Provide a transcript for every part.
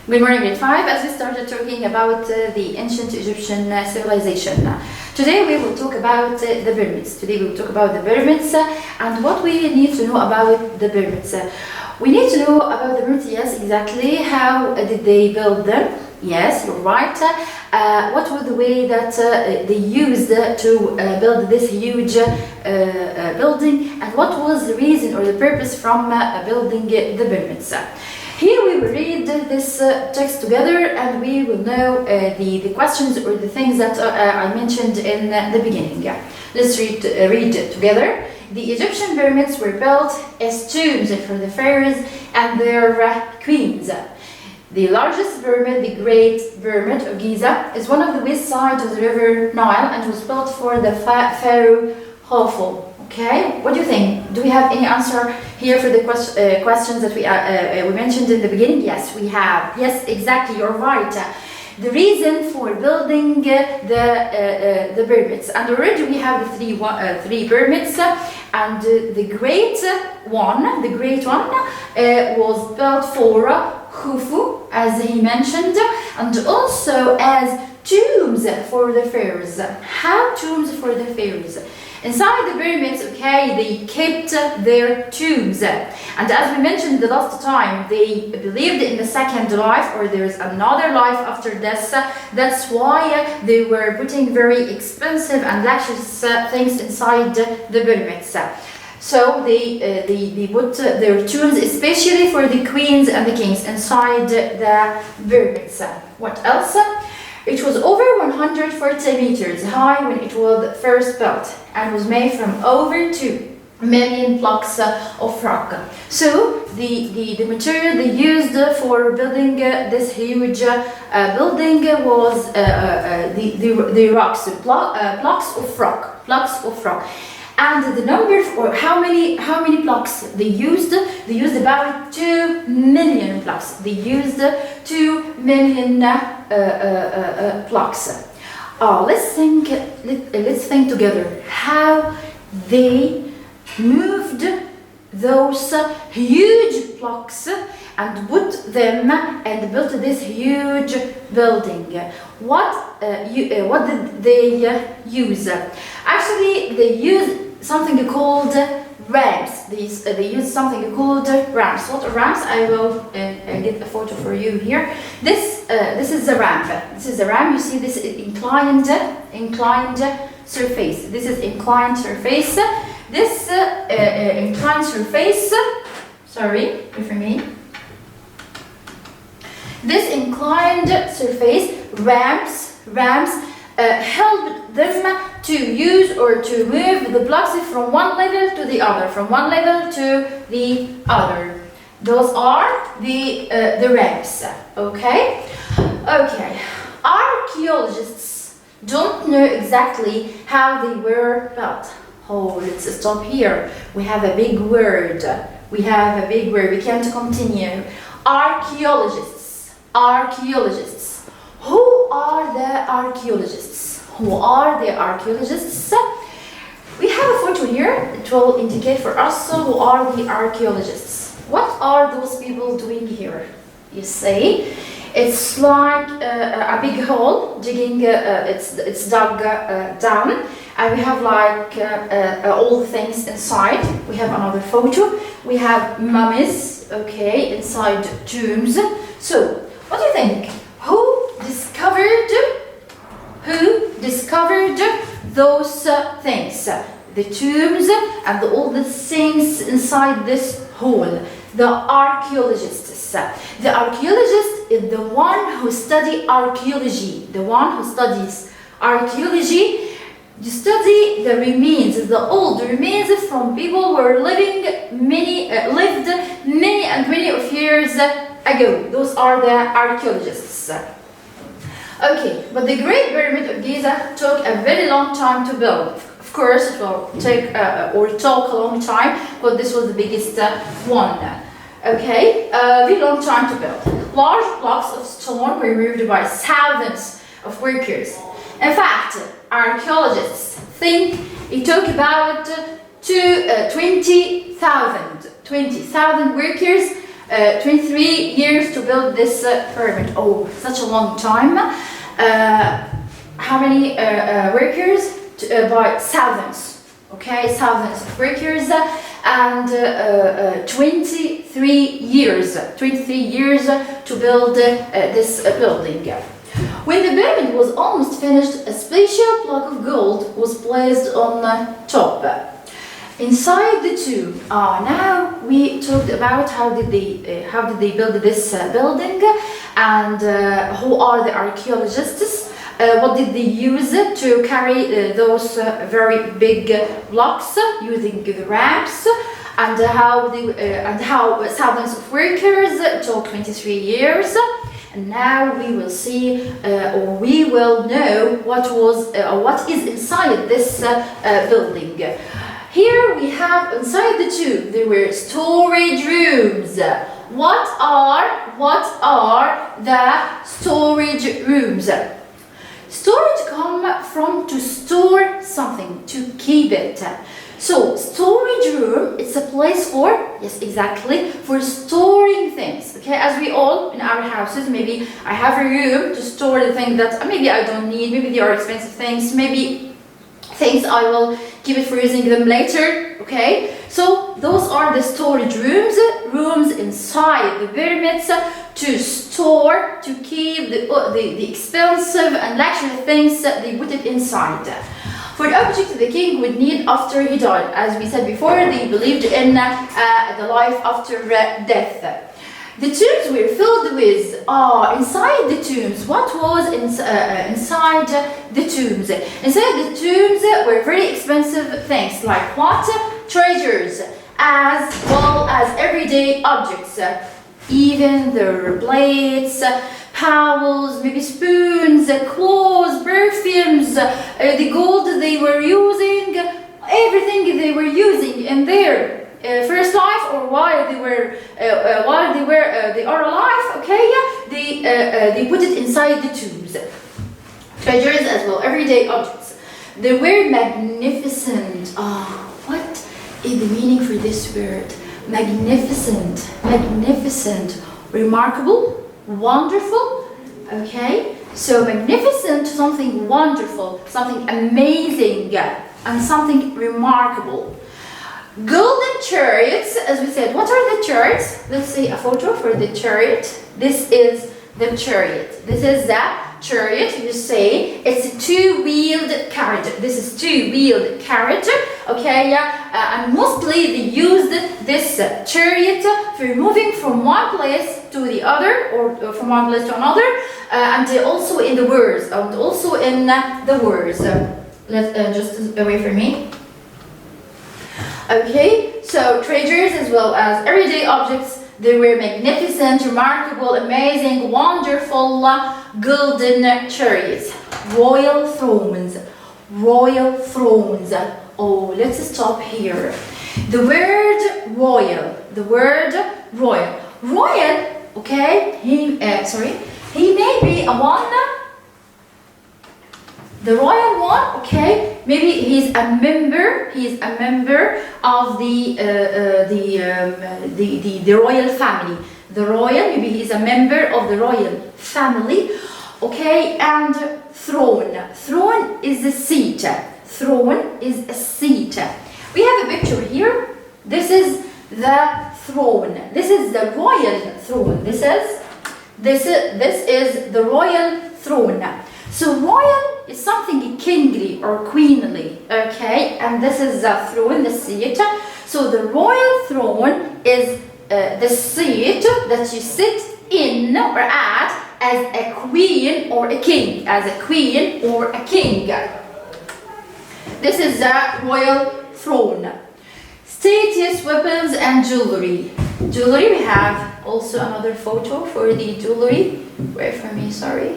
Good morning, grade 5. As we started talking about the ancient Egyptian civilization, today we will talk about the pyramids. Today we will talk about the pyramids and what we need to know about the pyramids. We need to know about the pyramids, yes, exactly. How did they build them? Yes, you're right. What was the way that they used to build this huge building, and what was the reason or the purpose from building the pyramids? Here we will read this text together and we will know the questions or the things that I mentioned in the beginning. Let's read together. The Egyptian pyramids were built as tombs for the pharaohs and their queens. The largest pyramid, the Great Pyramid of Giza, is one of the west side of the river Nile and was built for the pharaoh Khufu. Okay, what do you think? Do we have any answer here for the questions that we mentioned in the beginning? Yes, we have. Yes, exactly, you're right. The reason for building the pyramids, and already we have the three pyramids, and the great one was built for Khufu, as he mentioned, and also as tombs for the pharaohs. How tombs for the pharaohs? Inside the pyramids, okay, they kept their tombs. And as we mentioned the last time, they believed in the second life, or there is another life after death. That's why they were putting very expensive and luxurious things inside the pyramids. So they put their tombs, especially for the queens and the kings, inside the pyramids. What else? It was over 140 meters high when it was first built and was made from over 2 million blocks of rock. So the material they used for building this huge building was the rocks, blocks of rock. And the number, or how many blocks they used about 2 million blocks. They used 2 million blocks. Let's think together how they moved those huge blocks and put them and built this huge building. What did they use? Actually, they used something called ramps. They use something called ramps. What are ramps? I will get a photo for you here. This is a ramp. This is a ramp. You see this inclined surface. This is inclined surface. This inclined surface. Sorry, wait for me. This inclined surface, ramps help them to use or to move the blocks from one level to the other, Those are the ramps. Okay. Archaeologists don't know exactly how they were built. Oh, let's stop here. We have a big word. We can't continue. Archaeologists. Who are the archaeologists? We have a photo here. It will indicate for us who are the archaeologists. What are those people doing here? You see, it's like a big hole digging. It's dug down, and we have like all the things inside. We have another photo. We have mummies, okay, inside tombs. So, what do you think? Who discovered those things? The tombs and all the things inside this hole. The archaeologists. The archaeologist is the one who studies archaeology. The one who studies archaeology. You study the remains, the old remains from people who were lived many of years ago. Those are the archaeologists. Okay, but the Great Pyramid of Giza took a very long time to build. Of course, it will take talk a long time, but this was the biggest one. Okay, a very long time to build. Large blocks of stone were removed by thousands of workers. In fact, archaeologists think it took about 20,000 workers 23 years to build this pyramid. Oh, such a long time. How many workers? By thousands. Okay, thousands of workers, and 23 years. 23 years to build this building. When the pyramid was almost finished, a special block of gold was placed on top. Inside the tomb. Now we talked about how did they build this building, and who are the archaeologists. What did they use to carry those very big blocks using the ramps, and how thousands of workers took 23 years. And now we will see, or we will know what is inside this building. Here we have inside the tomb there were storage rooms. What are the storage rooms? Storage comes from to store something, to keep it. So storage room, it's a place for, yes, exactly, for storing things. Okay, as we all in our houses, maybe I have a room to store the things that maybe I don't need, maybe they are expensive things, maybe things I will keep it for using them later. Okay, so those are the storage rooms, rooms inside the pyramids to store, to keep the expensive and luxury things that they put it inside. For the object the king would need after he died. As we said before, they believed in the life after death. The tombs were filled with, inside the tombs, what was inside the tombs? Inside the tombs were very expensive things, like what? Treasures, as well as everyday objects. Even their plates, towels, maybe spoons, clothes, perfumes, the gold they were using, everything they were using in their first life, or while they are alive. Okay, they put it inside the tombs. Treasures as well, everyday objects. They were magnificent. What is the meaning for this word? Magnificent, magnificent, remarkable, wonderful. Okay, so magnificent, something wonderful, something amazing, and something remarkable. Golden chariots, as we said. What are the chariots? Let's see a photo for the chariot. This is the chariot. This is the chariot. You say it's a two-wheeled carriage. This is two-wheeled carriage. Okay, and mostly they used this chariot for moving from one place to the other, or from one place to another, and also in the wars, and also in the wars. Let's just away from me. Okay, so treasures as well as everyday objects. They were magnificent, remarkable, amazing, wonderful, golden chariots. Royal thrones. Royal thrones. Oh, let's stop here. The word royal. The word royal. Royal, okay, he may be a one. The royal one, okay, maybe he's a member. He is a member of the royal family. The royal, maybe he's a member of the royal family, okay. And throne. Throne is a seat. Throne is a seat. We have a picture here. This is the throne. This is the royal throne. This is the royal throne. So royal is something kingly or queenly, okay, and this is the throne, the seat. So the royal throne is the seat that you sit in or at as a queen or a king, as a queen or a king. This is the royal throne. Status, weapons, and jewelry. Jewelry, we have also another photo for the jewelry. Wait for me, sorry.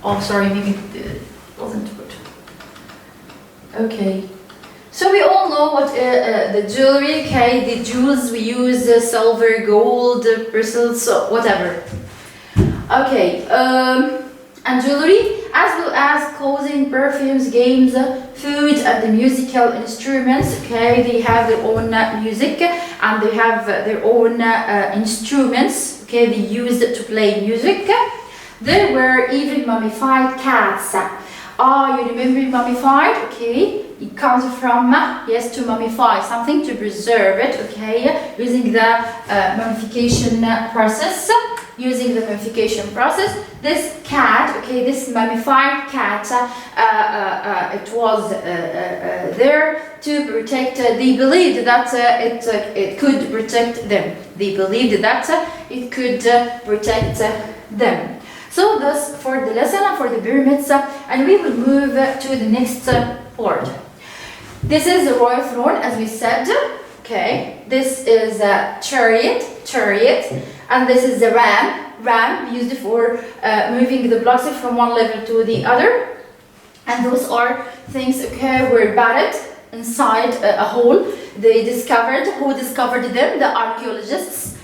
Oh, sorry, maybe it wasn't good. Okay, so we all know what the jewelry, okay, the jewels we use, silver, gold, bristles, so whatever. Okay, and jewelry, as well as clothing, perfumes, games, food, and the musical instruments. Okay, they have their own music and they have their own instruments. Okay, they used to play music. There were even mummified cats. You remember mummified? Okay, it comes from yes, to mummify something, to preserve it. Okay, using the mummification process. Using the mummification process, this cat, okay, this mummified cat, it was there to protect. They believed that it could protect them. They believed that it could protect them. So thus for the lesson and for the pyramids, and we will move to the next part. This is the royal throne, as we said. Okay, this is a chariot, and this is the ram used for moving the blocks from one level to the other. And those are things, okay, were buried inside a hole. They discovered. Who discovered them? The archaeologists.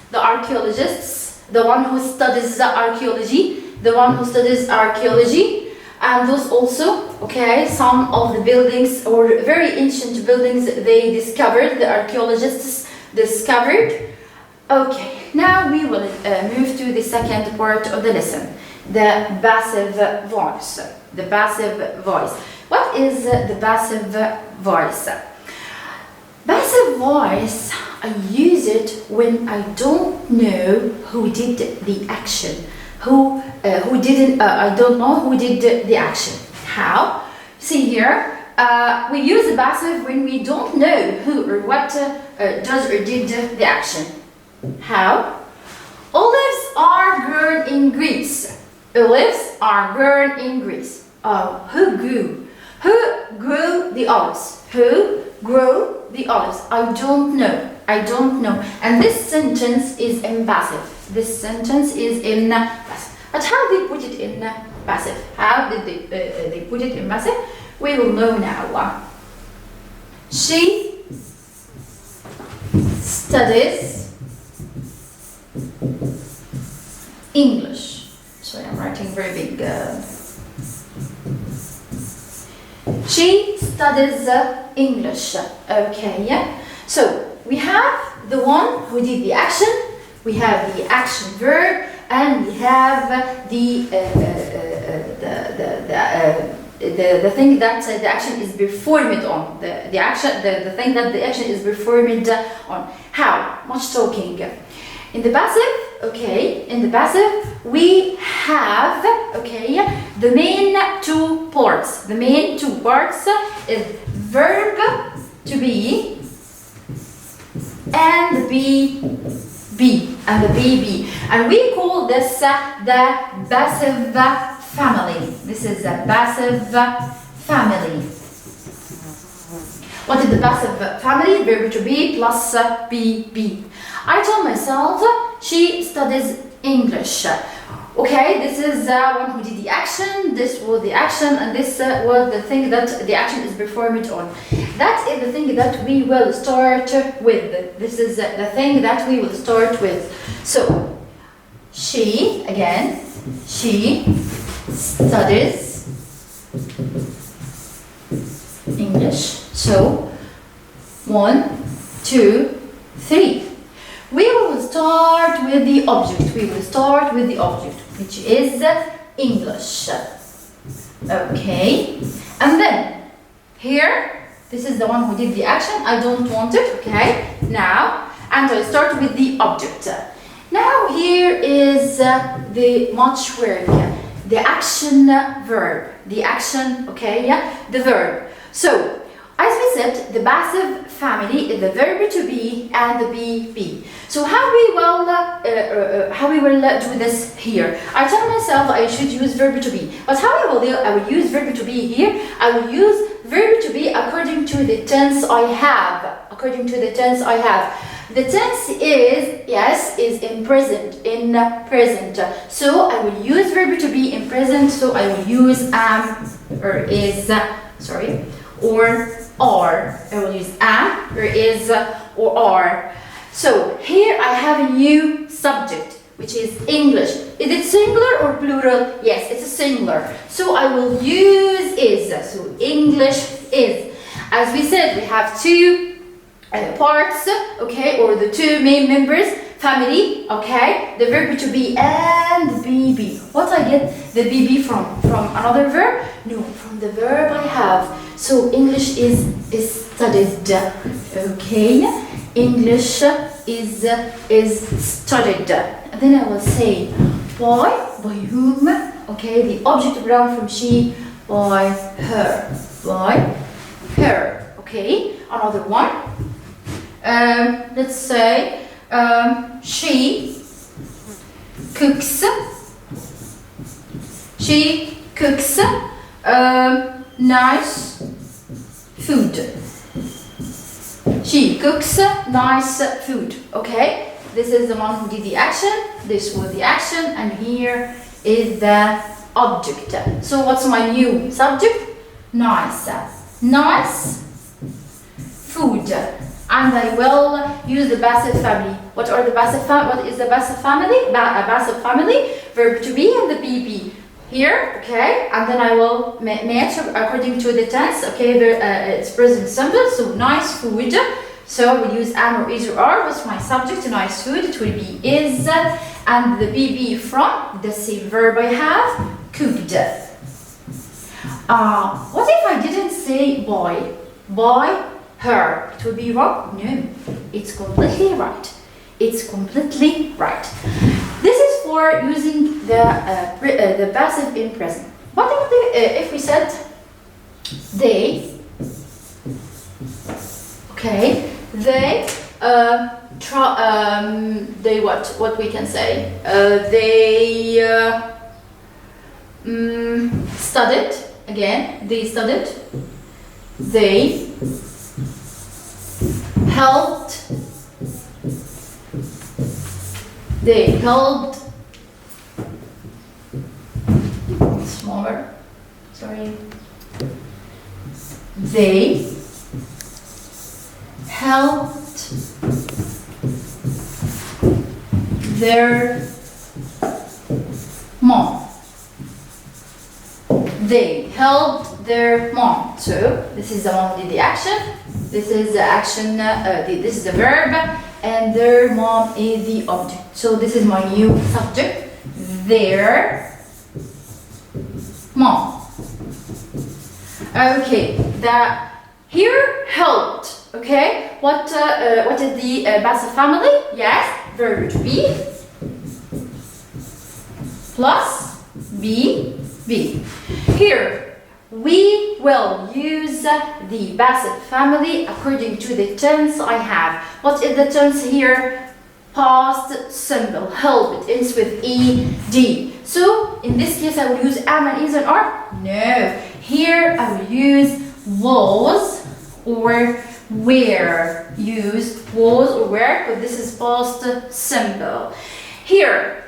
The one who studies the archaeology. And those also, okay, some of the buildings or very ancient buildings they discovered, the archaeologists discovered. Okay, now we will move to the second part of the lesson, the passive voice. The passive voice. What is the passive voice? Passive voice, I use it when I don't know who did the action. Who didn't, I don't know who did the action. How? See here, we use the passive when we don't know who or what does or did the action. How? Olives are grown in Greece. Olives are grown in Greece. Oh, who grew the olives? Who grew the olives? I don't know. And this sentence is in passive. But how they put it in passive? How did they put it in passive? We will know now. She studies English. Sorry, I'm writing very big. She studies English. Okay. So we have the one who did the action. We have the action verb, and we have the thing that the action is performed on. The thing that the action is performed on. How much talking? In the passive, okay, we have, okay, the main two parts. The main two parts is verb to be and the be. And we call this the passive family. This is a passive family. What is the passive family? Verb to be plus be. I told myself she studies English. Okay, this is the one who did the action, this was the action, and this was the thing that the action is performed on. That is the thing that we will start with. This is the thing that we will start with. So, she studies English. So, 1, 2, 3. We will start with the object. Which is English. Okay. And then, here, this is the one who did the action. I don't want it. Okay. Now, and I start with the object. Now, here is the much work. The action verb. The action, okay, the verb. So, as we said, the passive family is the verb to be and the be. So how we will do this here? I tell myself I should use verb to be, but how I will use verb to be here? I will use verb to be according to the tense I have. The tense is in present. So I will use verb to be in present. So I will use am or is. Or are. I will use am or is or are. So here I have a new subject. which is English. Is it singular or plural? Yes, it's a singular. So I will use is. So English is. As we said, we have two parts, okay, or the two main members, family, okay, the verb to be and the BB. What I get the BB from? From another verb? No, from the verb I have. So English is studied, okay, English is studied. And then I will say by whom, okay, the object pronoun from she, by her, okay. Another one, let's say she cooks nice food. She cooks nice food, okay. This is the one who did the action, this was the action, and here is the object. So what's my new subject? Nice food. And I will use the passive family. What is the passive family? Passive family, verb to be and the BB. Here, okay, and then I will match according to the tense, okay, it's present simple, so nice food. So we'll use am or is or are. What's my subject? Nice food, it will be is, and the BB from the same verb I have, cooked. What if I didn't say by her? It would be wrong? No, it's completely right. It's completely right. This is for using the passive in present. What if we said they? Okay, they they what we can say? They studied. Again, they studied. They helped. They helped. Smaller. Sorry. They helped their mom. They helped their mom. So this is the one who did the action. This is the action. This is the verb, and their mom is the object. So this is my new subject. Their mom. Okay. Here helped. Okay. What is the passive family? Yes. Verb to be plus be. Here we will use the passive family according to the tense I have. What is the tense here? Past simple. Help. It ends with ed. So in this case I will use am and is and are? No. Here I will use was or were. Use was or were, but this is past simple. Here,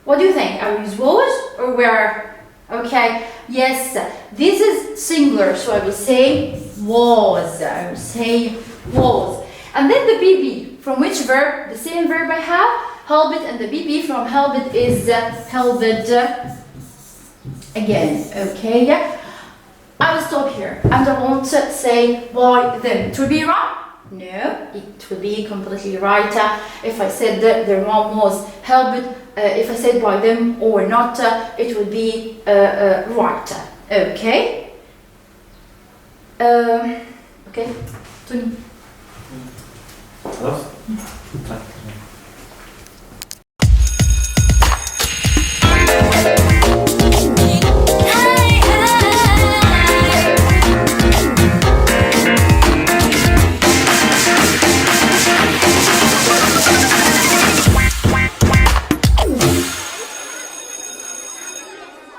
what do you think? I will use was or were? Okay, yes, this is singular, so I will say was. I will say was. And then the BB, from which verb? The same verb I have, helped, and the BB from helped is helped again. Okay, I will stop here and I won't say by them. It will be wrong? No, it will be completely right. If I said that their mom was helped, if I said by them or not, it will be right. Okay. Okay. Tony. خلاص؟